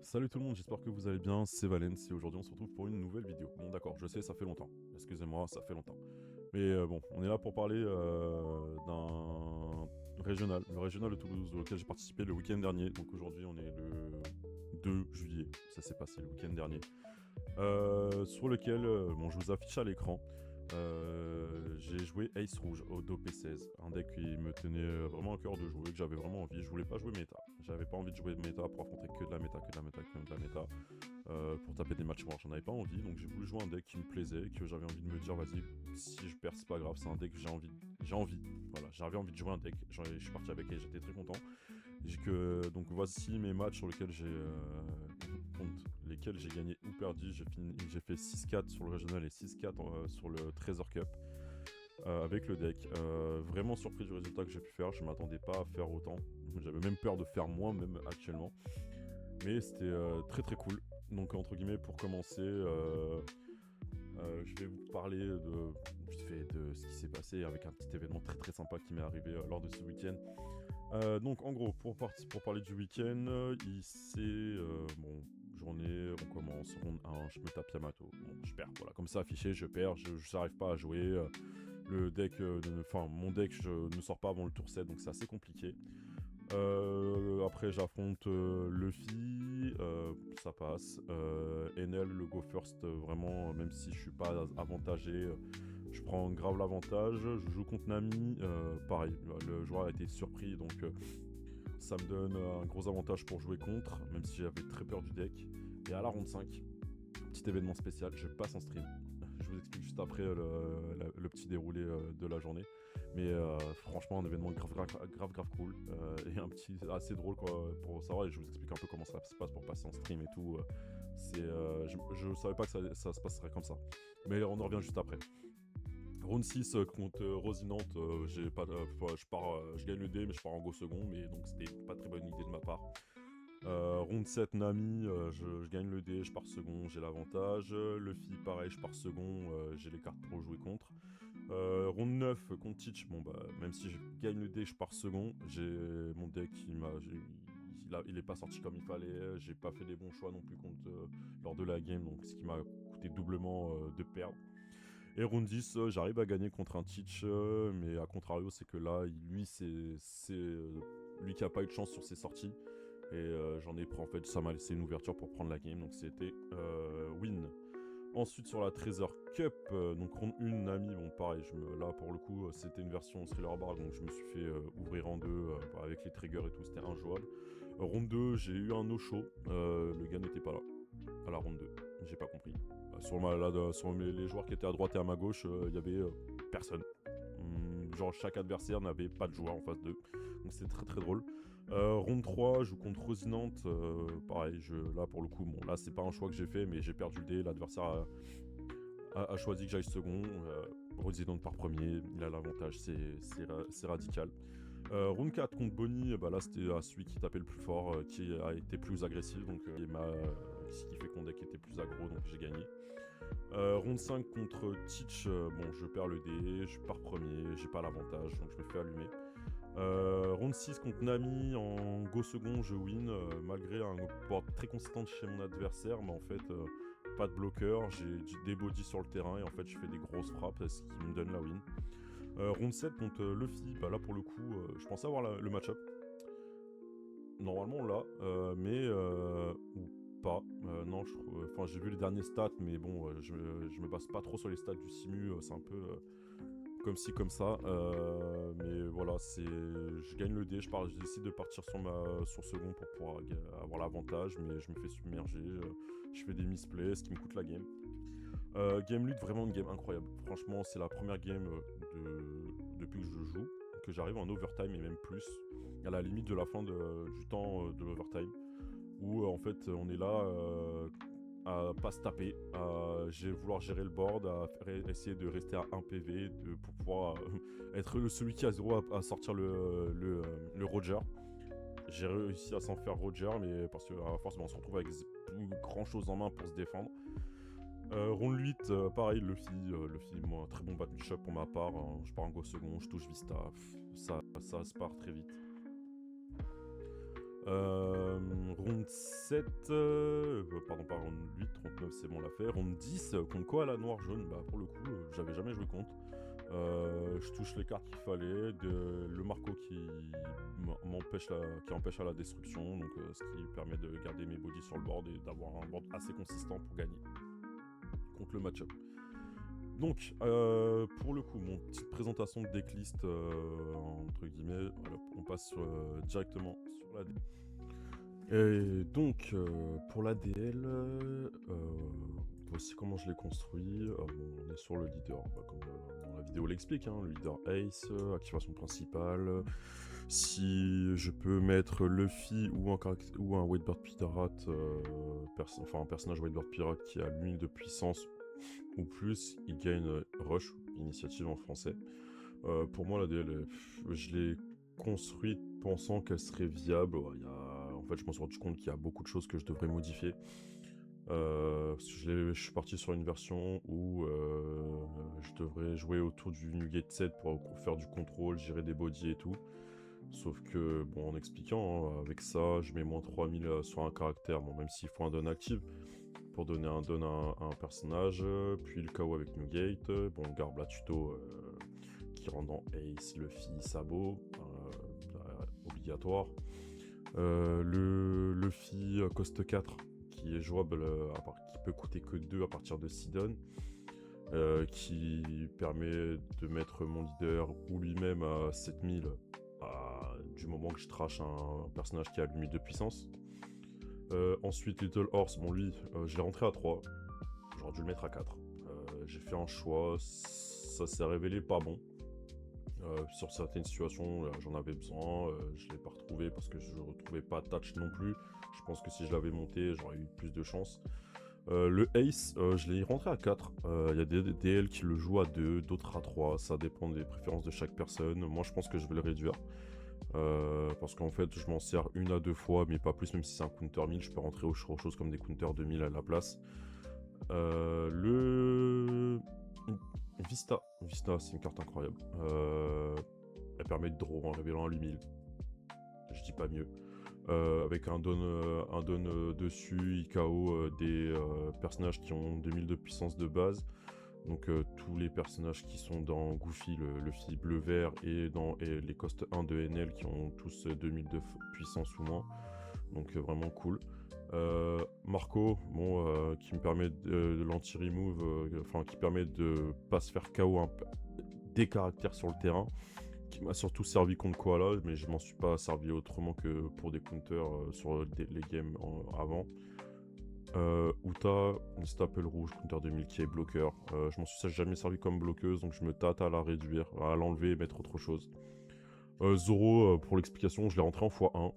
Salut tout le monde, j'espère que vous allez bien, c'est Valence et aujourd'hui on se retrouve pour une nouvelle vidéo. Bon d'accord, je sais, ça fait longtemps, excusez-moi, ça fait longtemps. Mais bon, on est là pour parler d'un régional, le régional de Toulouse, auquel j'ai participé le week-end dernier. Donc aujourd'hui on est le 2 juillet, ça s'est passé le week-end dernier. Sur lequel, bon, je vous affiche à l'écran. J'ai joué Ace Rouge au dos P16, un deck qui me tenait vraiment à cœur de jouer, que j'avais vraiment envie. Je voulais pas jouer méta, j'avais pas envie de jouer méta pour affronter que de la méta, que de la méta, que de la méta, pour taper des matchs morts. J'en avais pas envie, donc j'ai voulu jouer un deck qui me plaisait, que j'avais envie de me dire, vas-y, si je perds, c'est pas grave, c'est un deck que j'ai envie, voilà, j'avais envie de jouer un deck. Je suis parti avec et j'étais très content. Donc voici mes matchs sur lesquels contre lesquels j'ai gagné ou perdu. J'ai fait 6-4 sur le régional et 6-4 sur le Treasure Cup avec le deck. Vraiment surpris du résultat que j'ai pu faire. Je m'attendais pas à faire autant. J'avais même peur de faire moins même actuellement. Mais c'était très très cool. Donc entre guillemets pour commencer, je vais vous parler vite fait de ce qui s'est passé avec un petit événement très très sympa qui m'est arrivé lors de ce week-end. Donc en gros, pour parler du week-end, bon, journée, on commence, ronde 1, je me tape Yamato. Bon, je perds, voilà, comme ça affiché, je perds, je n'arrive pas à jouer. Le deck, mon deck, je ne sors pas avant le tour 7, donc c'est assez compliqué. Après, j'affronte Luffy, ça passe. Enel, le go first, vraiment, même si je suis pas avantagé, je prends grave l'avantage. Je joue contre Nami, pareil, le joueur a été surpris, donc ça me donne un gros avantage pour jouer contre, même si j'avais très peur du deck. Et à la ronde 5, petit événement spécial, je passe en stream. Je vous explique juste après le petit déroulé de la journée. Mais franchement, un événement grave cool. Et un petit assez drôle quoi, pour savoir. Et je vous explique un peu comment ça se passe pour passer en stream et tout. Je savais pas que ça se passerait comme ça. Mais on en revient juste après. Round 6 contre Rosinante, je gagne le dé mais je pars en go second, mais donc c'était pas très bonne idée de ma part. Round 7 Nami, je gagne le dé, je pars second, j'ai l'avantage. Luffy pareil, je pars second, j'ai les cartes pour jouer contre. Round 9 contre Teach, bon bah même si je gagne le dé, je pars second, j'ai mon deck il est pas sorti comme il fallait, j'ai pas fait les bons choix non plus lors de la game, donc ce qui m'a coûté doublement de perdre. Et round 10, j'arrive à gagner contre un Teach, mais à contrario, c'est que là, lui qui a pas eu de chance sur ses sorties. Et j'en ai pris, en fait, ça m'a laissé une ouverture pour prendre la game, donc c'était win. Ensuite, sur la Treasure Cup, donc round 1, Nami, bon pareil, là pour le coup, c'était une version thriller bar, donc je me suis fait ouvrir en deux avec les triggers et tout, c'était injouable. Round 2, j'ai eu un no-show, le gars n'était pas là, à la round 2, j'ai pas compris. Sur les joueurs qui étaient à droite et à ma gauche, il y avait personne. Genre chaque adversaire n'avait pas de joueur en face d'eux. Donc c'était très très drôle. Round 3, je joue contre Rosinante. Pareil, là pour le coup, bon là c'est pas un choix que j'ai fait, mais j'ai perdu le dé. L'adversaire a choisi que j'aille second. Rosinante par premier, il a l'avantage, c'est radical. Round 4 contre Bonnie, bah là c'était celui qui tapait le plus fort, qui a été plus agressif, donc ce qui fait qu'on deck était plus aggro, donc j'ai gagné. Round 5 contre Teach, bon je perds le dé, je pars premier, j'ai pas l'avantage, donc je me fais allumer. Round 6 contre Nami, en go second je win, malgré un board très consistant chez mon adversaire, mais en fait pas de bloqueur, j'ai des bodies sur le terrain et en fait je fais des grosses frappes, ce qui me donne la win. Round 7 contre Luffy, bah là pour le coup, je pensais avoir le match-up. Normalement là, mais ou pas. Non, enfin j'ai vu les derniers stats, mais bon, je me base pas trop sur les stats du simu, c'est un peu comme ci comme ça. Mais voilà, je gagne le dé, je décide de partir sur second pour pouvoir avoir l'avantage, mais je me fais submerger, je fais des misplays, ce qui me coûte la game. Game lutte, vraiment une game incroyable. Franchement, c'est la première game depuis que je joue, que j'arrive en overtime et même plus, à la limite de la fin du temps de l'overtime, où en fait on est là à pas se taper, à vouloir gérer le board, essayer de rester à 1 PV pour pouvoir être celui qui a 0 à sortir le Roger. J'ai réussi à s'en faire Roger, mais parce que à force on se retrouve avec plus grand chose en main pour se défendre. Round 8, pareil, Luffy, moi, très bon battle pour ma part. Hein, je pars en go second, je touche Vista, ça se part très vite. Round 7, pardon, pas round 8, 39 c'est bon, on l'a fait. Round 10, contre Koala noir-jaune, bah pour le coup, j'avais jamais joué contre. Je touche les cartes qu'il fallait, le Marco qui empêche à la destruction, donc ce qui permet de garder mes bodies sur le board et d'avoir un board assez consistant pour gagner contre le match-up. Donc, pour le coup, mon petite présentation de decklist, entre guillemets, voilà, on passe directement sur la DL. Et donc, pour la DL, voici comment je l'ai construit. Bon, on est sur le leader, comme dans la vidéo l'explique, hein, le leader Ace, activation principale. Si je peux mettre Luffy ou un Whitebird Pirate, un personnage Whitebird Pirate qui a l'unité de puissance ou plus, il gagne Rush, initiative en français. Pour moi, la DL, je l'ai construite pensant qu'elle serait viable. En fait, je me suis rendu compte qu'il y a beaucoup de choses que je devrais modifier. Je suis parti sur une version où je devrais jouer autour du Newgate 7 pour faire du contrôle, gérer des bodies et tout. Sauf que, bon, en expliquant, hein, avec ça, je mets moins 3000 sur un caractère, bon, même s'il faut un don active pour donner un don à un personnage, puis le KO avec Newgate, bon, garde la tuto qui rend dans Ace, Luffy, Sabot, obligatoire. Le Luffy coste 4 qui est jouable, qui peut coûter que 2 à partir de 6 dons, qui permet de mettre mon leader ou lui-même à 7000 du moment que je trash un personnage qui a limite de puissance. Ensuite, Little Horse, bon lui, je l'ai rentré à 3. J'aurais dû le mettre à 4. J'ai fait un choix, ça s'est révélé pas bon. Sur certaines situations, j'en avais besoin, je ne l'ai pas retrouvé parce que je ne retrouvais pas Touch non plus. Je pense que si je l'avais monté, j'aurais eu plus de chance. Le Ace, je l'ai rentré à 4. Il y a des DL qui le jouent à 2, d'autres à 3. Ça dépend des préférences de chaque personne. Moi, je pense que je vais le réduire. Parce qu'en fait, je m'en sers 1 à 2 fois, mais pas plus, même si c'est un counter 1000. Je peux rentrer autre chose comme des counters 2000 à la place. Le Vista, c'est une carte incroyable. Elle permet de draw en révélant un 8000. Je dis pas mieux. Avec un don dessus, IKO des personnages qui ont 2000 de puissance de base. Donc tous les personnages qui sont dans Goofy, le Luffy bleu-vert, et dans les cost 1 de NL qui ont tous 2000 de puissance ou moins. Donc vraiment cool. Marco, bon, qui me permet de l'anti-remove, qui permet de pas se faire KO des caractères sur le terrain, qui m'a surtout servi contre Koala, mais je m'en suis pas servi autrement que pour des counters sur les games avant. Uta, une staple rouge, counter 2000 qui est bloqueur. Je m'en suis jamais servi comme bloqueuse, donc je me tâte à la réduire, à l'enlever et mettre autre chose. Zoro, pour l'explication, je l'ai rentré en x1.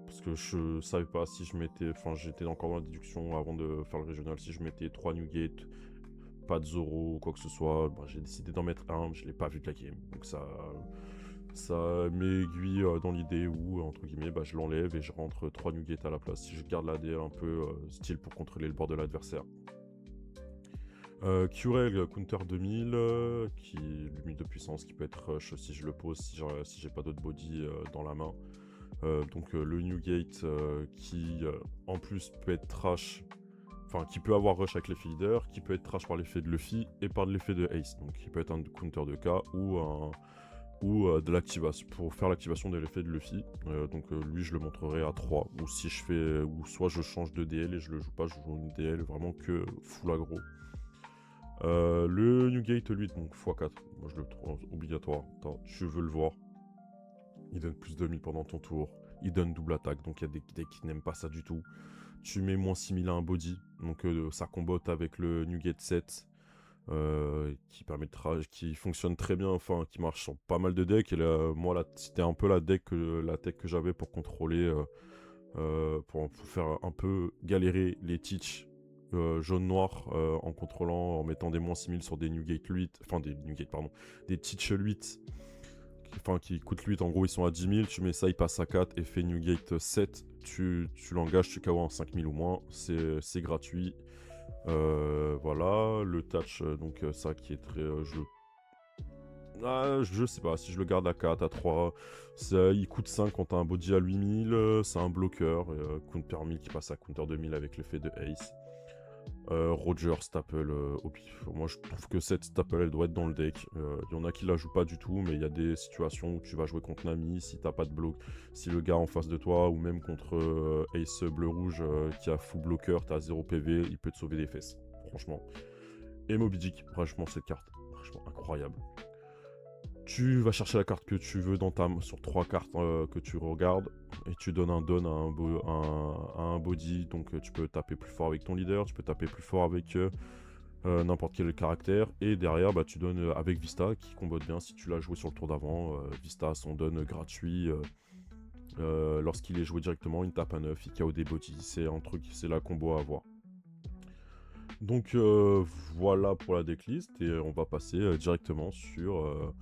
Parce que je savais pas si je mettais, j'étais encore dans la déduction avant de faire le régional, si je mettais 3 Newgate, pas de Zoro ou quoi que ce soit. J'ai décidé d'en mettre un, mais je l'ai pas vu de la game, donc ça m'aiguille dans l'idée où, entre guillemets, je l'enlève et je rentre 3 Newgate à la place, si je garde la DL un peu style pour contrôler le bord de l'adversaire. Curel, counter 2000, qui limite de puissance, qui peut être rush si je le pose, si j'ai pas d'autres body dans la main. Donc le Newgate qui en plus peut être trash, qui peut avoir rush avec l'effet leader, qui peut être trash par l'effet de Luffy et par l'effet de Ace. Donc qui peut être un counter de K ou de l'activation, pour faire l'activation de l'effet de Luffy. Donc lui je le montrerai à 3, ou si je fais, ou soit je change de DL et je le joue pas, je joue une DL vraiment que full aggro. Le Newgate lui, donc x4, moi je le trouve obligatoire. Attends, tu veux le voir. Il donne plus de 1000 pendant ton tour. Il donne double attaque, donc il y a des decks qui n'aiment pas ça du tout. Tu mets moins 6000 à un body, donc ça combote avec le Newgate 7, qui permet de qui fonctionne très bien, qui marche sur pas mal de decks. Et là, moi, c'était un peu la tech que j'avais pour contrôler, pour faire un peu galérer les Teach jaune-noir en contrôlant, en mettant des moins 6000 sur des Newgate 8, des Teach 8. Qui coûtent 8, en gros ils sont à 10 000, tu mets ça, il passe à 4, effet Newgate 7, tu l'engages, tu KO en 5 000 ou moins, c'est gratuit. Voilà, le touch, donc ça qui est très... Je sais pas, si je le garde à 4, à 3, il coûte 5 quand t'as un body à 8000, c'est un bloqueur, counter 1000 qui passe à counter 2000 avec l'effet de Ace. Roger, Staple, au pif. Moi je trouve que cette Staple elle doit être dans le deck. Il y en a qui la jouent pas du tout, mais il y a des situations où tu vas jouer contre Nami, si t'as pas de bloc, si le gars en face de toi, ou même contre Ace bleu-rouge qui a full bloqueur, t'as 0 PV, il peut te sauver des fesses, franchement. Et Moby Dick, franchement cette carte, franchement incroyable. Tu vas chercher la carte que tu veux dans ta main, sur 3 cartes que tu regardes, et tu donnes un don à un body, donc tu peux taper plus fort avec ton leader, tu peux taper plus fort avec n'importe quel caractère, et derrière bah, tu donnes avec Vista, qui combote bien si tu l'as joué sur le tour d'avant. Vista a son don gratuit, lorsqu'il est joué directement, il tape à 9, il KO des bodies, c'est un truc, c'est la combo à avoir. Donc voilà pour la decklist, et on va passer directement sur...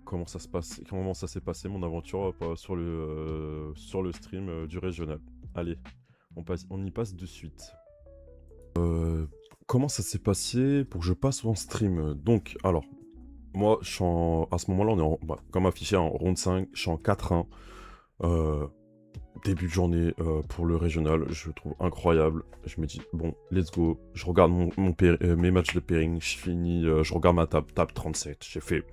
comment ça s'est passé mon aventure sur le stream du régional. Allez, on y passe de suite. Comment ça s'est passé pour que je passe en stream? Donc, alors, moi, à ce moment-là, on est comme affiché en round 5, je suis en 4-1. Début de journée pour le régional, je le trouve incroyable. Je me dis, bon, let's go. Je regarde mes matchs de pairing, je finis, je regarde ma table 37. J'ai fait...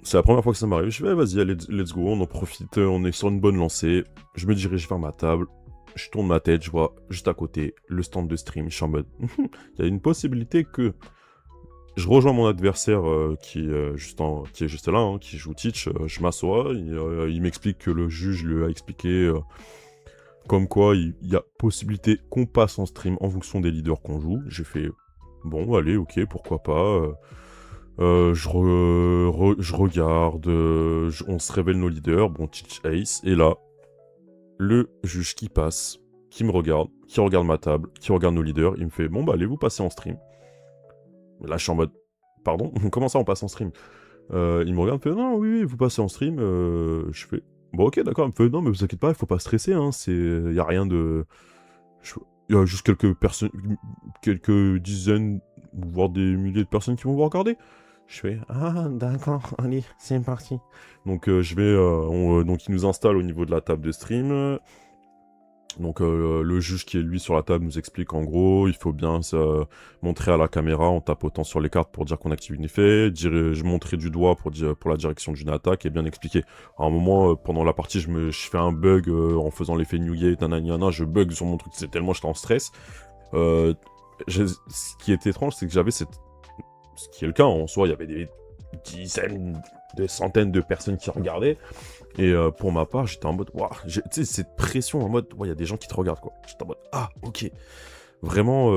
C'est la première fois que ça m'arrive. Je fais, vas-y, allez, let's go, on en profite, on est sur une bonne lancée. Je me dirige vers ma table, je tourne ma tête, je vois juste à côté le stand de stream. Je suis en mode, il y a une possibilité que je rejoins mon adversaire qui est juste là, hein, qui joue Teach. Je m'assois, il m'explique que le juge lui a expliqué comme quoi il y a possibilité qu'on passe en stream en fonction des leaders qu'on joue. J'ai fait, bon, allez, ok, pourquoi pas. Je regarde, on se révèle nos leaders, bon, Teach Ace, et là, le juge qui passe, qui me regarde, qui regarde ma table, qui regarde nos leaders, il me fait, bon bah allez, vous passez en stream. Là, je suis en mode, pardon, comment ça on passe en stream? Il me regarde, il me fait, non, oui, vous passez en stream, je fais, bon ok, d'accord, il me fait, non, mais vous inquiétez pas, il faut pas stresser, hein, y a rien de... Il y a juste quelques personnes, quelques dizaines, voire des milliers de personnes qui vont vous regarder. Je fais, ah d'accord, allez, c'est parti. Donc donc il nous installe au niveau de la table de stream. Donc le juge qui est lui sur la table nous explique en gros, il faut bien montrer à la caméra en tapotant sur les cartes pour dire qu'on active une effet, je montrais du doigt pour la direction d'une attaque et bien expliquer. À un moment, pendant la partie, je fais un bug en faisant l'effet New Gate, nanana, je bug sur mon truc, c'est tellement j'étais en stress. Ce qui est étrange, c'est que j'avais ce qui est le cas, en soi, il y avait des dizaines, des centaines de personnes qui regardaient. Et pour ma part, j'étais en mode, waouh, tu sais, cette pression en mode, il y a des gens qui te regardent, quoi. J'étais en mode, ah, ok. Vraiment,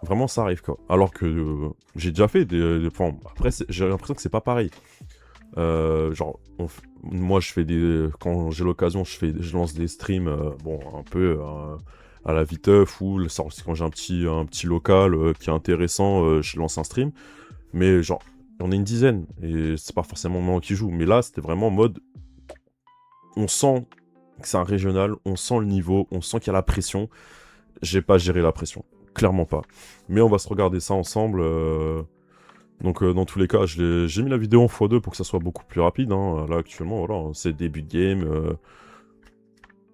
vraiment, ça arrive, quoi. Alors que j'ai déjà fait enfin, après, j'ai l'impression que c'est pas pareil. Genre, moi, je fais quand j'ai l'occasion, je lance des streams, bon, un peu à la viteuf, ou quand j'ai un petit local qui est intéressant, je lance un stream. Mais genre, on est une dizaine, et c'est pas forcément moi qui joue. Mais là, c'était vraiment en mode, on sent que c'est un régional, on sent le niveau, on sent qu'il y a la pression. J'ai pas géré la pression, clairement pas. Mais on va se regarder ça ensemble. Donc dans tous les cas, j'ai mis la vidéo en x2 pour que ça soit beaucoup plus rapide. Hein. Là actuellement, voilà, c'est début de game.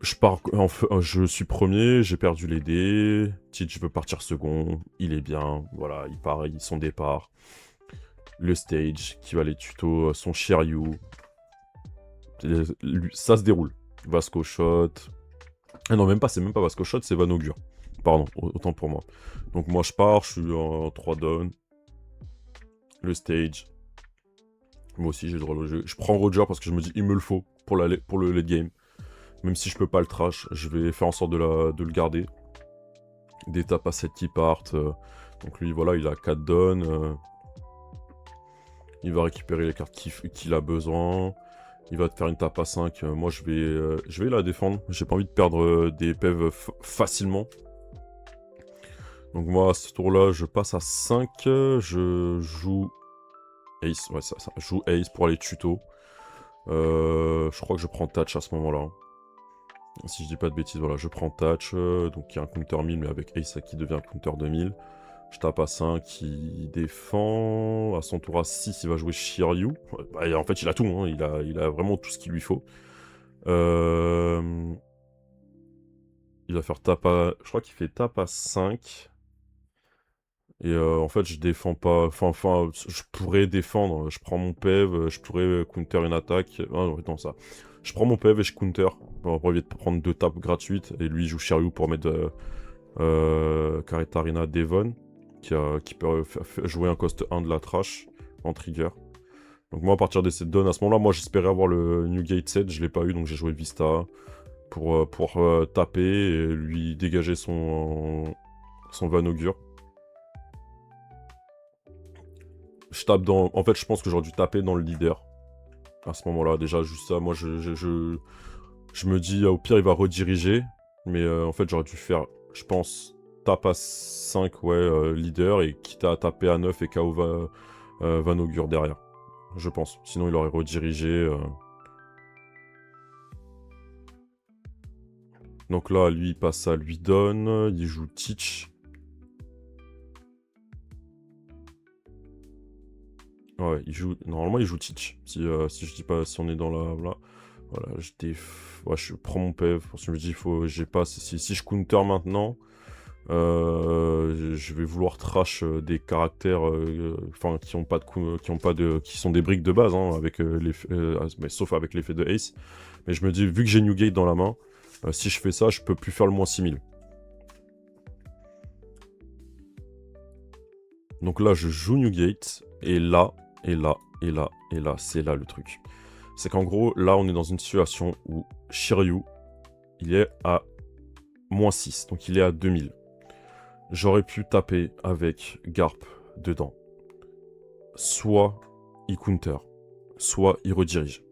Je suis premier, j'ai perdu les dés. Teach veut partir second, il est bien. Voilà, il part, son départ. Le stage, qui va les tutos, son Shiryu. Ça se déroule. Vasco Shot. Ah non, c'est même pas Vasco Shot, c'est Van Augure. Pardon, autant pour moi. Donc moi je pars, je suis en 3 down. Le stage. Moi aussi j'ai le droit au jeu. Je prends Roger parce que je me dis il me le faut pour le late game. Même si je peux pas le trash, je vais faire en sorte de le garder. Des tapes à 7 qui partent. Donc lui voilà, il a 4 down. Il va récupérer les cartes qu'il a besoin. Il va te faire une tape à 5. Moi, je vais la défendre. J'ai pas envie de perdre des PV facilement. Donc moi, à ce tour-là, je passe à 5. Je joue Ace. Ouais, ça. Je joue Ace pour aller tuto. Je crois que je prends Touch à ce moment-là. Si je dis pas de bêtises, voilà, je prends Touch. Donc il y a un counter 1000, mais avec Ace qui devient un counter 2000. Je tape à 5, il défend. À son tour à 6, il va jouer Shiryu. Bah, en fait, il a tout, hein. Il a vraiment tout ce qu'il lui faut. Il va faire tape à... Je crois qu'il fait tape à 5. Et en fait, je défends pas... Enfin, je pourrais défendre. Je prends mon PEV, je pourrais counter une attaque. Ah non, ça. Je prends mon PEV et je counter. Pour éviter de prendre 2 tapes gratuites. Et lui, il joue Shiryu pour mettre Karetarina Devon. Qui peut jouer un cost 1 de la trash en trigger. Donc moi, à partir de cette donne, à ce moment-là, moi, j'espérais avoir le New Gate 7. Je l'ai pas eu, donc j'ai joué Vista pour taper et lui dégager son Van Augure. Je tape dans... En fait, je pense que j'aurais dû taper dans le leader. À ce moment-là, déjà, juste ça. Moi, je me dis, au pire, il va rediriger. Mais en fait, j'aurais dû faire, je pense, tape à 5, ouais, leader. Et quitte à taper à 9 et KO Van Augure derrière. Je pense. Sinon, il aurait redirigé. Donc là, lui, il passe à lui donne. Il joue Teach. Ouais, normalement il joue Teach. Si je dis pas, si on est dans la... Là. Voilà, je prends mon PEV. Parce que je me dis, j'ai pas... Si je counter maintenant, je vais vouloir trash des caractères enfin qui ont pas de qui sont des briques de base, hein, avec mais sauf avec l'effet de Ace. Mais je me dis, vu que j'ai New Gate dans la main, si je fais ça, je peux plus faire le moins 6000. Donc là, je joue New Gate, et là, c'est là le truc. C'est qu'en gros, là, on est dans une situation où Shiryu, il est à -6, donc il est à 2000. J'aurais pu taper avec Garp dedans. Soit il counter, soit il redirige.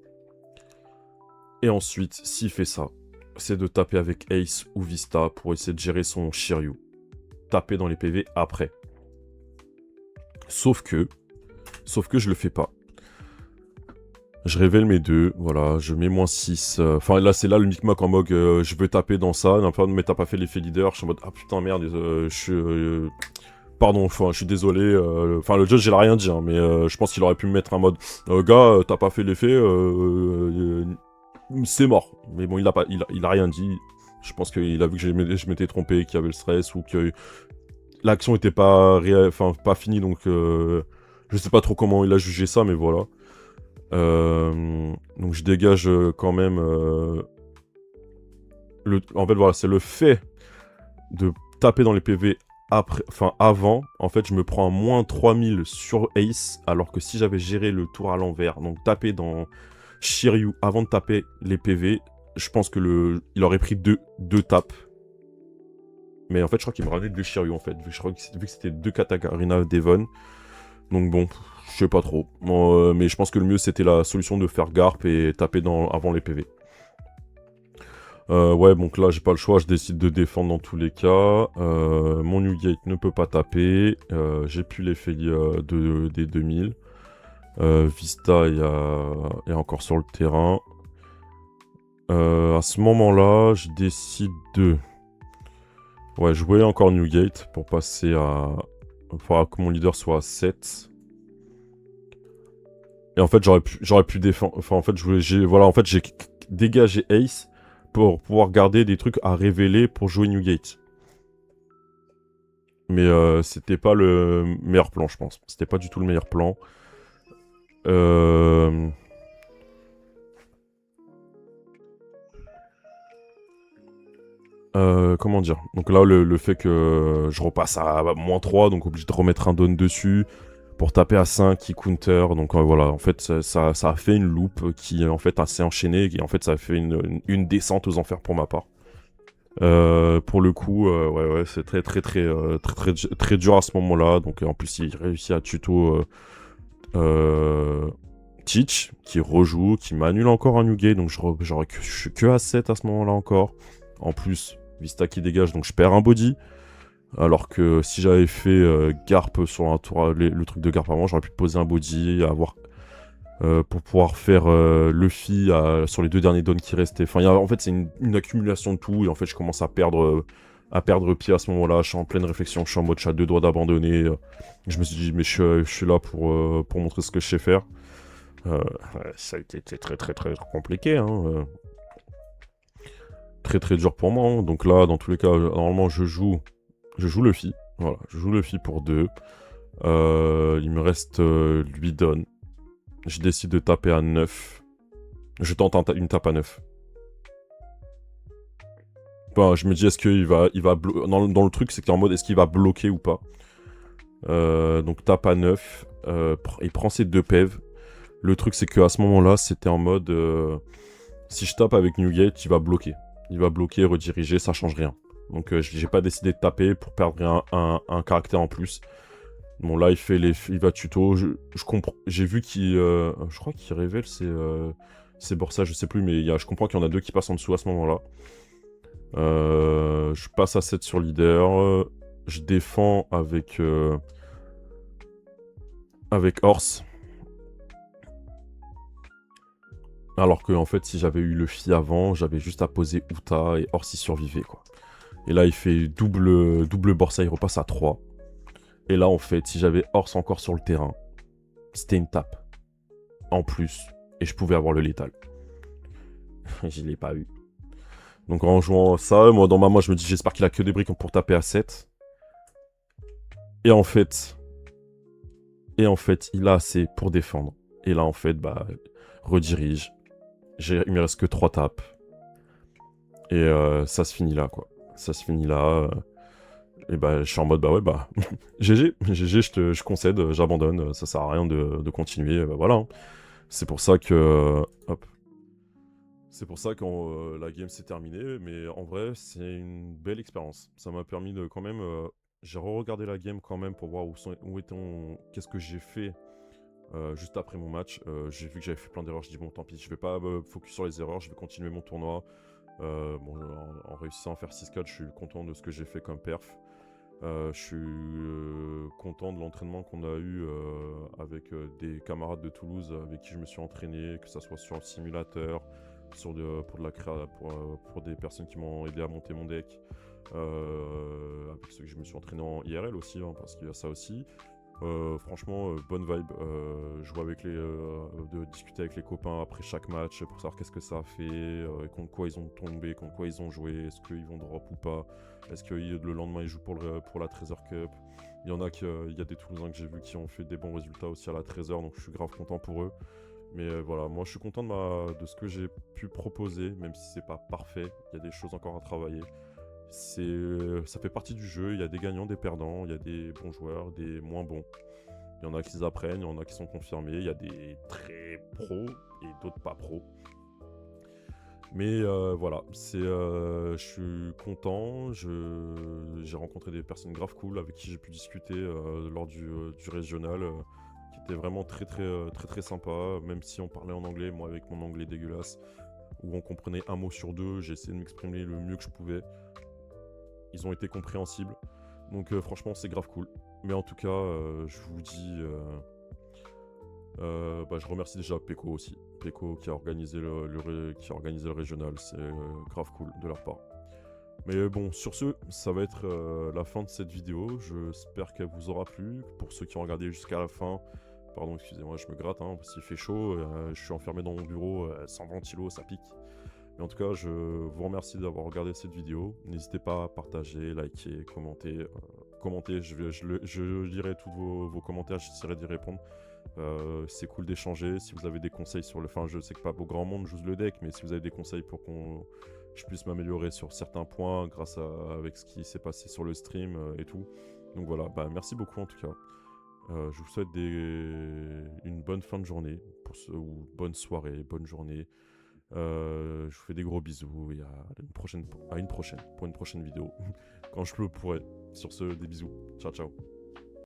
Et ensuite, s'il fait ça, c'est de taper avec Ace ou Vista pour essayer de gérer son Shiryu. Taper dans les PV après. Sauf que je le fais pas. Je révèle mes 2, voilà, je mets -6. Enfin là, c'est là uniquement en mode je veux taper dans ça. Mais t'as pas fait l'effet leader. Je suis en mode ah putain merde, pardon, enfin je suis désolé. Enfin le judge il a rien dit, hein, mais je pense qu'il aurait pu me mettre un mode gars, t'as pas fait l'effet, c'est mort. Mais bon, il a rien dit. Je pense qu'il a vu que je m'étais trompé, qu'il y avait le stress ou que l'action était pas finie, donc je sais pas trop comment il a jugé ça, mais voilà. Donc je dégage quand même... En fait, voilà, c'est le fait de taper dans les PV avant. En fait, je me prends un -3000 sur Ace, alors que si j'avais géré le tour à l'envers, donc taper dans Shiryu avant de taper les PV, je pense que il aurait pris deux tapes. Mais en fait, je crois qu'il me ramenait 2 Shiryu, en fait, vu que c'était 2 Katarina Devon. Donc bon, je sais pas trop. Mais je pense que le mieux, c'était la solution de faire Garp et taper avant les PV. Ouais, donc là, j'ai pas le choix. Je décide de défendre dans tous les cas. Mon New Gate ne peut pas taper. J'ai plus l'effet des 2000. Vista est encore sur le terrain. À ce moment-là, je décide de... Ouais, jouer encore New Gate pour passer à... Pour que mon leader soit à 7. Et en fait, j'aurais pu défendre... Enfin, en fait, voilà, en fait, j'ai dégagé Ace pour pouvoir garder des trucs à révéler pour jouer New Gate. Mais c'était pas le meilleur plan, je pense. C'était pas du tout le meilleur plan. Comment dire? Donc là, le fait que je repasse à -3, donc obligé de remettre un down dessus pour taper à 5 qui counter. Donc voilà, en fait, ça a fait une loupe qui en fait s'est enchaînée et en fait ça a fait une descente aux enfers pour ma part. Pour le coup, ouais, c'est très dur à ce moment-là. Donc en plus, il réussit à tuto Teach, qui rejoue, qui m'annule encore un New Gate. Donc j'aurais que à 7 à ce moment-là encore. En plus, Vista qui dégage, donc je perds un body. Alors que si j'avais fait Garp sur un tour, le truc de Garp avant, j'aurais pu poser un body, pour pouvoir faire Luffy sur les 2 derniers downs qui restaient. Enfin, en fait, c'est une accumulation de tout, et en fait, je commence à perdre à perdre pied à ce moment-là. Je suis en pleine réflexion, je suis en mode chat, deux doigts d'abandonner. Je me suis dit, mais je suis là pour montrer ce que je sais faire. Ça a été très très très compliqué, hein. Très très dur pour moi, hein. Donc là, dans tous les cas, normalement, je joue Luffy. Voilà, je joue Luffy pour 2. Il me reste lui donne. Je décide de taper à 9. Je tente une tape à 9. Enfin, je me dis, est-ce qu'il va, dans le truc, c'est qu'en mode, est-ce qu'il va bloquer ou pas. Donc tape à 9. Il prend ses 2 PEV. Le truc, c'est qu'à ce moment-là, c'était en mode, si je tape avec Newgate, il va bloquer. Il va bloquer, rediriger, ça change rien. Donc j'ai pas décidé de taper pour perdre un caractère en plus. Bon là il va tuto, je comprends, j'ai vu qu'il, je crois qu'il révèle ses borsas, je sais plus, mais je comprends qu'il y en a 2 qui passent en dessous à ce moment-là. Je passe à 7 sur leader, je défends avec Horse. Alors que en fait si j'avais eu Luffy avant, j'avais juste à poser Uta et Horse y survivait quoi. Et là il fait double borsa, il repasse à 3. Et là, en fait, si j'avais Horse encore sur le terrain, c'était une tape. En plus. Et je pouvais avoir le létal. Je l'ai pas eu. Donc en jouant ça, moi dans ma main, je me dis j'espère qu'il a que des briques pour taper à 7. Et en fait, il a assez pour défendre. Et là, en fait, bah, redirige. Il me reste que 3 tapes. Et ça se finit là, quoi. Ça se finit là. Et bah, je suis en mode, bah ouais, bah, GG, je concède, j'abandonne, ça sert à rien de continuer, bah voilà. Hein. C'est pour ça que, hop. C'est pour ça que la game s'est terminée, mais en vrai, c'est une belle expérience. Ça m'a permis de quand même, j'ai re-regardé la game quand même pour voir qu'est-ce que j'ai fait juste après mon match. J'ai vu que j'avais fait plein d'erreurs, je dis bon tant pis, je vais pas me focus sur les erreurs, je vais continuer mon tournoi. Bon, en réussissant à faire 6-4, je suis content de ce que j'ai fait comme perf. Je suis content de l'entraînement qu'on a eu avec des camarades de Toulouse avec qui je me suis entraîné, que ce soit sur le simulateur, pour de la créa, pour des personnes qui m'ont aidé à monter mon deck, avec ceux que je me suis entraîné en IRL aussi, hein, parce qu'il y a ça aussi. Franchement, bonne vibe. Jouer de discuter avec les copains après chaque match pour savoir qu'est-ce que ça a fait, contre quoi ils ont tombé, contre quoi ils ont joué, est-ce qu'ils vont drop ou pas, est-ce que le lendemain ils jouent pour la Treasure Cup. Il y en a il y a des Toulousains que j'ai vus qui ont fait des bons résultats aussi à la Treasure, donc je suis grave content pour eux. Mais voilà, moi je suis content de ce que j'ai pu proposer, même si c'est pas parfait, il y a des choses encore à travailler. Ça fait partie du jeu, il y a des gagnants, des perdants, il y a des bons joueurs, des moins bons. Il y en a qui apprennent, il y en a qui sont confirmés, il y a des très pros et d'autres pas pros. Mais voilà, je suis content, j'ai rencontré des personnes grave cool avec qui j'ai pu discuter lors du régional, qui était vraiment très sympa, même si on parlait en anglais, moi avec mon anglais dégueulasse, où on comprenait un mot sur 2, j'ai essayé de m'exprimer le mieux que je pouvais. Ils ont été compréhensibles. Donc franchement, c'est grave cool. Mais en tout cas, je vous dis... je remercie déjà Peko aussi. Peko qui a organisé le régional. C'est grave cool de leur part. Mais bon, sur ce, ça va être la fin de cette vidéo. J'espère qu'elle vous aura plu. Pour ceux qui ont regardé jusqu'à la fin, pardon, excusez-moi, je me gratte, hein, parce qu'il fait chaud. Je suis enfermé dans mon bureau, 120 kilos, ça pique. Mais en tout cas, je vous remercie d'avoir regardé cette vidéo. N'hésitez pas à partager, liker, commenter. Je lirai tous vos commentaires, j'essaierai d'y répondre. C'est cool d'échanger. Si vous avez des conseils sur le... Enfin, je sais que pas au grand monde joue le deck, mais si vous avez des conseils pour je puisse m'améliorer sur certains points avec ce qui s'est passé sur le stream et tout. Donc voilà, merci beaucoup en tout cas. Je vous souhaite une bonne fin de journée, ou bonne soirée, bonne journée. Je vous fais des gros bisous et à une prochaine pour une prochaine vidéo. Quand je le pourrai. Sur ce, des bisous. Ciao, ciao.